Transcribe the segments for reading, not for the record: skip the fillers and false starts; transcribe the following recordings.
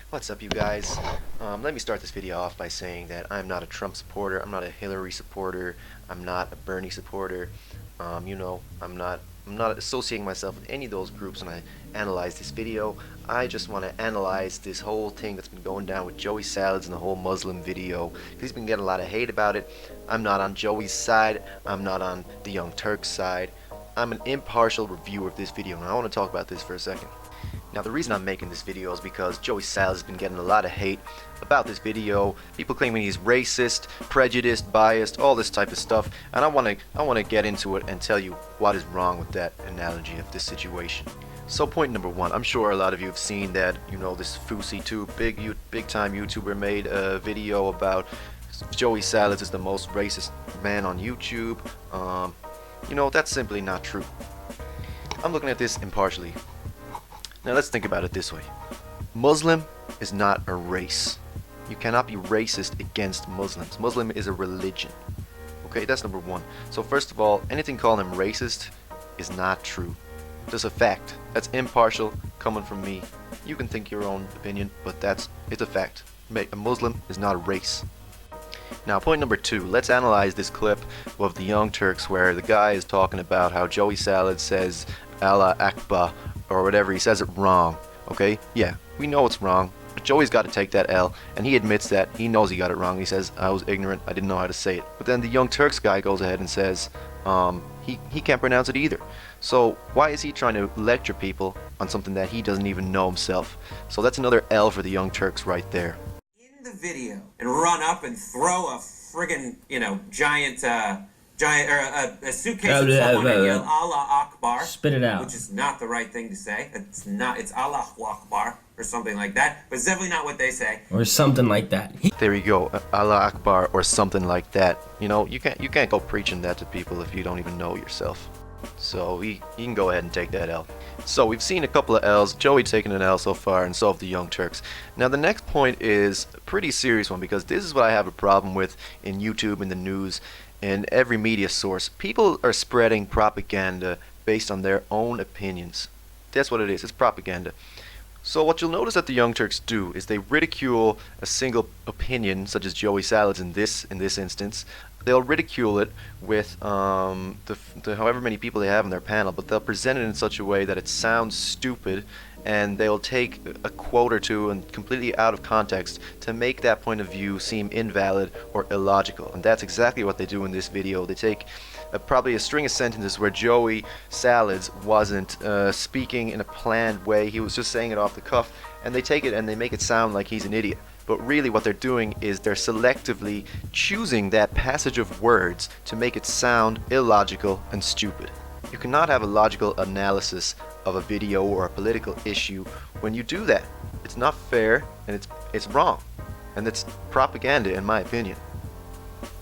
What's up, you guys? Let me start this video off by saying that I'm not a Trump supporter, I'm not a Hillary supporter, I'm not a Bernie supporter. I'm not associating myself with any of those groups when I analyze this video. I just want to analyze this whole thing that's been going down with JoeySalads and the whole Muslim video. He's been getting a lot of hate about it. I'm not on Joey's side. I'm not on the Young Turks side. I'm an impartial reviewer of this video, and I want to talk about this for a second. Now, the reason I'm making this video is because JoeySalads has been getting a lot of hate about this video. People claiming he's racist, prejudiced, biased, all this type of stuff, and I want to get into it and tell you what is wrong with that analogy of this situation. So, point number one, I'm sure a lot of you have seen that, this Fousey2, big time YouTuber, made a video about JoeySalads is the most racist man on YouTube. That's simply not true. I'm looking at this impartially. Now let's think about it this way. Muslim is not a race. You cannot be racist against Muslims. Muslim is a religion. Okay, that's number one. So first of all, anything calling him racist is not true. Just a fact. That's impartial, coming from me. You can think your own opinion, but it's a fact. A Muslim is not a race. Now, point number two, let's analyze this clip of the Young Turks where the guy is talking about how JoeySalads says Allah Akbar or whatever. He says it wrong. Okay, yeah, we know it's wrong, but Joey's got to take that L, and he admits that he knows he got it wrong. He says, I was ignorant, I didn't know how to say it. But then the Young Turks guy goes ahead and says he can't pronounce it either. So why is he trying to lecture people on something that he doesn't even know himself? So that's another L for the Young Turks right there. In the video and run up and throw a friggin', giant a suitcase at someone and yell Allah Akbar. Spit it out. Which is not the right thing to say. It's Allah Akbar or something like that. But it's definitely not what they say. Or something like that. There you go, Allah Akbar or something like that. You can't go preaching that to people if you don't even know yourself. So you can go ahead and take that L. So we've seen a couple of L's, Joey taking an L so far, and so have the Young Turks. Now the next point is a pretty serious one, because this is what I have a problem with in YouTube, in the news, in every media source. People are spreading propaganda based on their own opinions. That's what it is, it's propaganda. So what you'll notice that the Young Turks do is they ridicule a single opinion, such as JoeySalads in this instance. They'll ridicule it with the however many people they have in their panel, but they'll present it in such a way that it sounds stupid, and they'll take a quote or two and completely out of context to make that point of view seem invalid or illogical. And that's exactly what they do in this video. They take probably a string of sentences where JoeySalads wasn't speaking in a planned way. He was just saying it off the cuff, and they take it and they make it sound like he's an idiot. But really what they're doing is they're selectively choosing that passage of words to make it sound illogical and stupid. You cannot have a logical analysis of a video or a political issue when you do that. It's not fair, and it's wrong, and it's propaganda in my opinion.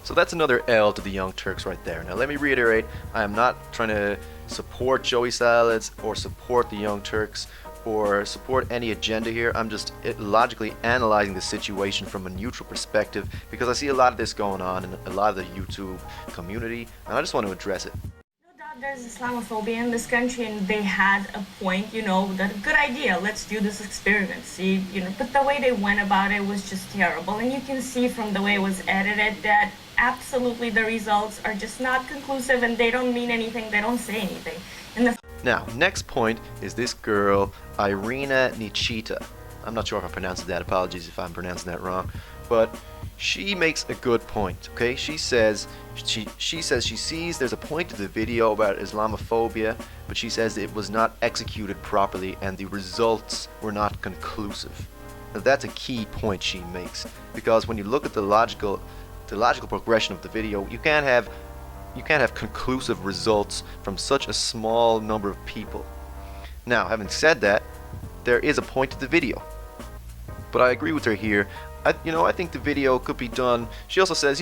So that's another L to the Young Turks right there. Now let me reiterate, I am not trying to support JoeySalads or support the Young Turks or support any agenda here. I'm just logically analyzing the situation from a neutral perspective, because I see a lot of this going on in a lot of the YouTube community, and I just want to address it. No doubt there's Islamophobia in this country, and they had a point, that a good idea, let's do this experiment, see, but the way they went about it was just terrible, and you can see from the way it was edited that absolutely the results are just not conclusive, and they don't mean anything, they don't say anything. Now, next point is this girl, Irina Nichita. I'm not sure if I pronounced that, apologies if I'm pronouncing that wrong, but she makes a good point, okay? She says she sees there's a point to the video about Islamophobia, but she says it was not executed properly and the results were not conclusive. Now that's a key point she makes, because when you look at the logical progression of the video, you can't have conclusive results from such a small number of people. Now, having said that, there is a point to the video, but I agree with her here. I think the video could be done. She also says,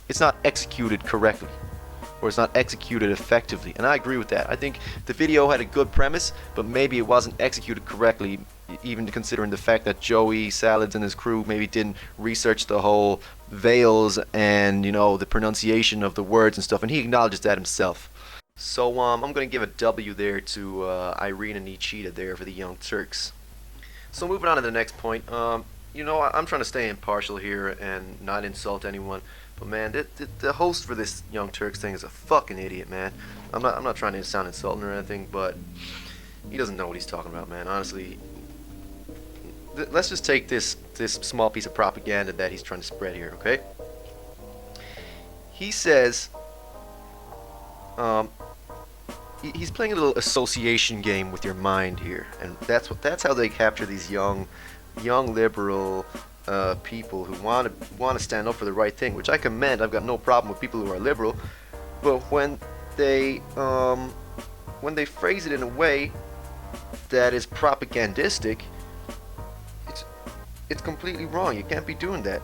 it's not executed correctly, or it's not executed effectively, and I agree with that. I think the video had a good premise, but maybe it wasn't executed correctly, even considering the fact that JoeySalads and his crew maybe didn't research the whole veils and the pronunciation of the words and stuff, and he acknowledges that himself. So I'm going to give a W there to Irina Nichita there for the Young Turks. So moving on to the next point. You know, I'm trying to stay impartial here and not insult anyone. But man, the host for this Young Turks thing is a fucking idiot, man. I'm not trying to sound insulting or anything, but he doesn't know what he's talking about, man. Honestly, let's just take this small piece of propaganda that he's trying to spread here, okay? He says, he's playing a little association game with your mind here, and that's how they capture these young liberal people who want to stand up for the right thing, which I commend. I've got no problem with people who are liberal, but when they phrase it in a way that is propagandistic, it's completely wrong. You can't be doing that.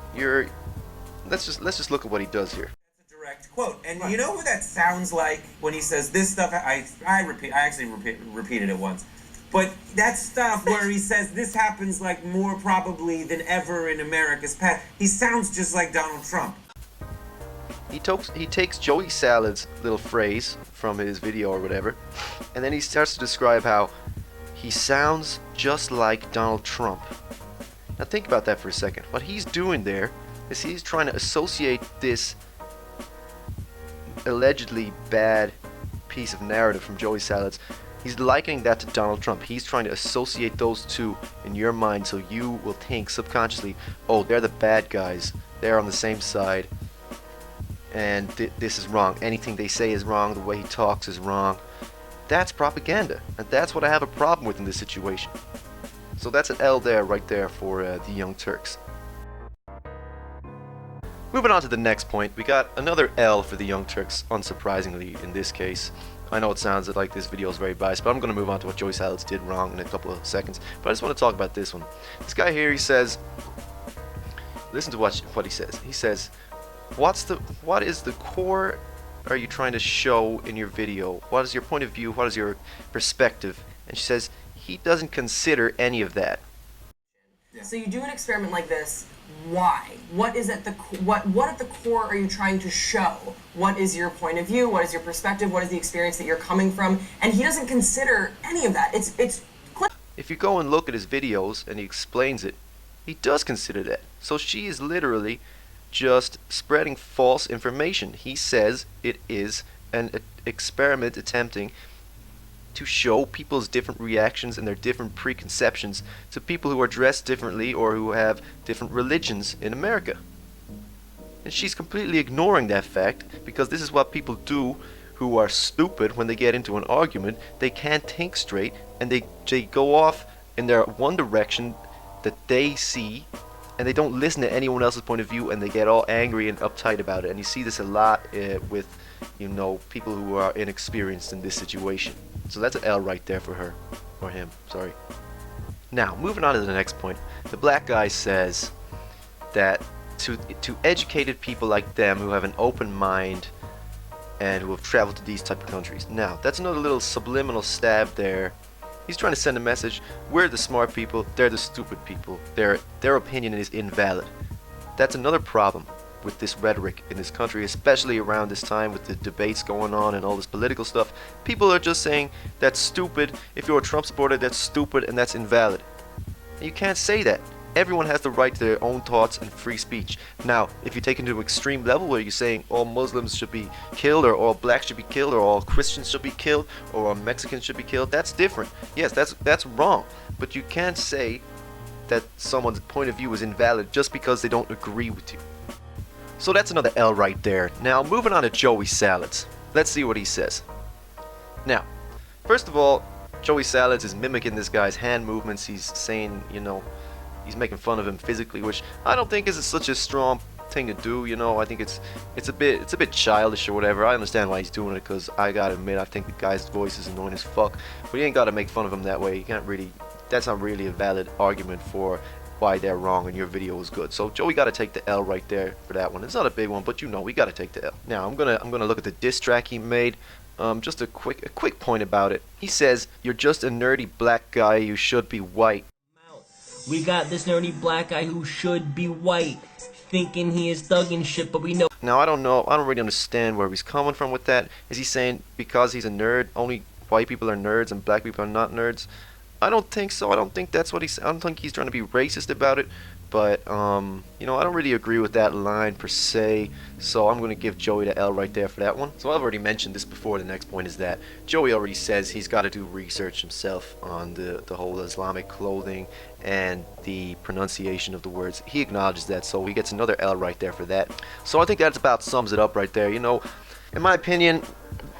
Let's just look at what he does here. That's a direct quote, and you know what that sounds like when he says this stuff. I actually repeated it once. But that stuff where he says this happens like more probably than ever in America's past, he sounds just like Donald Trump. He takes JoeySalads' little phrase from his video or whatever, and then he starts to describe how he sounds just like Donald Trump. Now think about that for a second. What he's doing there is he's trying to associate this allegedly bad piece of narrative from JoeySalads. He's likening that to Donald Trump. He's trying to associate those two in your mind so you will think subconsciously, oh, they're the bad guys. They're on the same side. And this is wrong. Anything they say is wrong. The way he talks is wrong. That's propaganda. And that's what I have a problem with in this situation. So that's an L there, right there, for the Young Turks. Moving on to the next point, we got another L for the Young Turks, unsurprisingly in this case. I know it sounds like this video is very biased, but I'm going to move on to what JoeySalads did wrong in a couple of seconds. But I just want to talk about this one. This guy here, he says, listen to what he says. He says, what is the core are you trying to show in your video? What is your point of view? What is your perspective? And she says, he doesn't consider any of that. So you do an experiment like this. Why? What is at the what at the core are you trying to show? What is your point of view? What is your perspective? What is the experience that you're coming from? And he doesn't consider any of that. It's if you go and look at his videos and he explains it, he does consider that. So she is literally just spreading false information. He says it is an experiment attempting to show people's different reactions and their different preconceptions to people who are dressed differently or who have different religions in America. And she's completely ignoring that fact because this is what people do who are stupid when they get into an argument. They can't think straight and they go off in their one direction that they see, and they don't listen to anyone else's point of view, and they get all angry and uptight about it. And you see this a lot with, you know, people who are inexperienced in this situation. So that's an L right there for her, or him, sorry. Now, moving on to the next point. The black guy says that to educated people like them who have an open mind and who have traveled to these type of countries. Now, that's another little subliminal stab there. He's trying to send a message. We're the smart people, they're the stupid people. Their opinion is invalid. That's another problem with this rhetoric in this country, especially around this time with the debates going on and all this political stuff. People are just saying that's stupid. If you're a Trump supporter, that's stupid and that's invalid. And you can't say that. Everyone has the right to their own thoughts and free speech. Now, if you take it to an extreme level where you're saying all Muslims should be killed, or all blacks should be killed, or all Christians should be killed, or all Mexicans should be killed, that's different. Yes, that's wrong. But you can't say that someone's point of view is invalid just because they don't agree with you. So that's another L right there. Now, moving on to JoeySalads. Let's see what he says. Now, first of all, JoeySalads is mimicking this guy's hand movements. He's saying, you know, he's making fun of him physically, which I don't think is such a strong thing to do. You know, I think it's a bit childish or whatever. I understand why he's doing it, because I gotta admit, I think the guy's voice is annoying as fuck. But you ain't gotta make fun of him that way. You can't really. That's not really a valid argument for why they're wrong and your video was good. So Joey got to take the L right there for that one. It's not a big one, but you know we got to take the L. Now I'm gonna look at the diss track he made. Just a quick point about it. He says, "You're just a nerdy black guy. You should be white." We got this nerdy black guy who should be white, thinking he is thugging shit, but we know. Now I don't really understand where he's coming from with that. Is he saying because he's a nerd, only white people are nerds and black people are not nerds? I don't think so. I don't think that's what I don't think he's trying to be racist about it. But you know, I don't really agree with that line per se. So I'm going to give Joey the L right there for that one. So I've already mentioned this before. The next point is that Joey already says he's got to do research himself on the whole Islamic clothing and the pronunciation of the words. He acknowledges that, so he gets another L right there for that. So I think that's about sums it up right there. You know, in my opinion,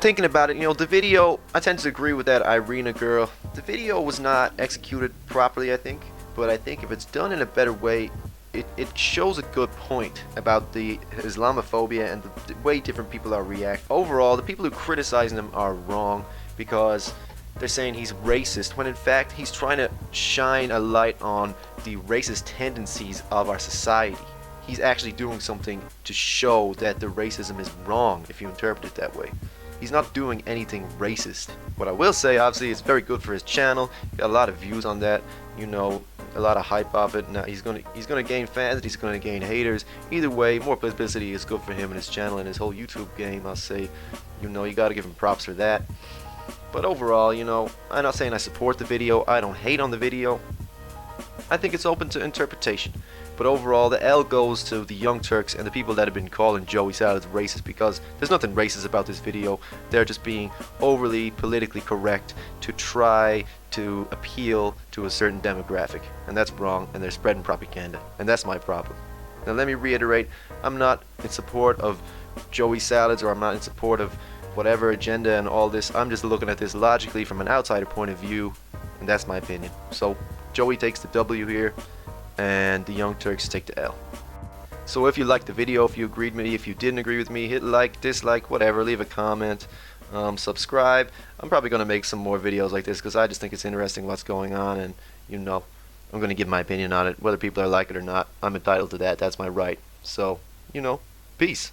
thinking about it, you know, the video, I tend to agree with that Irina girl. The video was not executed properly, I think. But I think if it's done in a better way, it shows a good point about the Islamophobia and the way different people are reacting. Overall, the people who criticize him are wrong because they're saying he's racist, when in fact he's trying to shine a light on the racist tendencies of our society. He's actually doing something to show that the racism is wrong if you interpret it that way. He's not doing anything racist. What I will say, obviously, it's very good for his channel. He got a lot of views on that, you know, a lot of hype off it. Now he's gonna gain fans, he's gonna gain haters. Either way, more publicity is good for him and his channel and his whole YouTube game. I'll say, you know, you gotta give him props for that. But overall, you know, I'm not saying I support the video. I don't hate on the video. I think it's open to interpretation. But overall, the L goes to the Young Turks and the people that have been calling JoeySalads racist, because there's nothing racist about this video. They're just being overly politically correct to try to appeal to a certain demographic. And that's wrong, and they're spreading propaganda. And that's my problem. Now let me reiterate, I'm not in support of JoeySalads, or I'm not in support of whatever agenda and all this. I'm just looking at this logically from an outsider point of view, and that's my opinion. So Joey takes the W here, and the Young Turks take the L. So if you liked the video, if you agreed with me, if you didn't agree with me, hit like, dislike, whatever, leave a comment, subscribe. I'm probably going to make some more videos like this because I just think it's interesting what's going on, and you know, I'm going to give my opinion on it. Whether people are like it or not, I'm entitled to that. That's my right. So, you know, peace.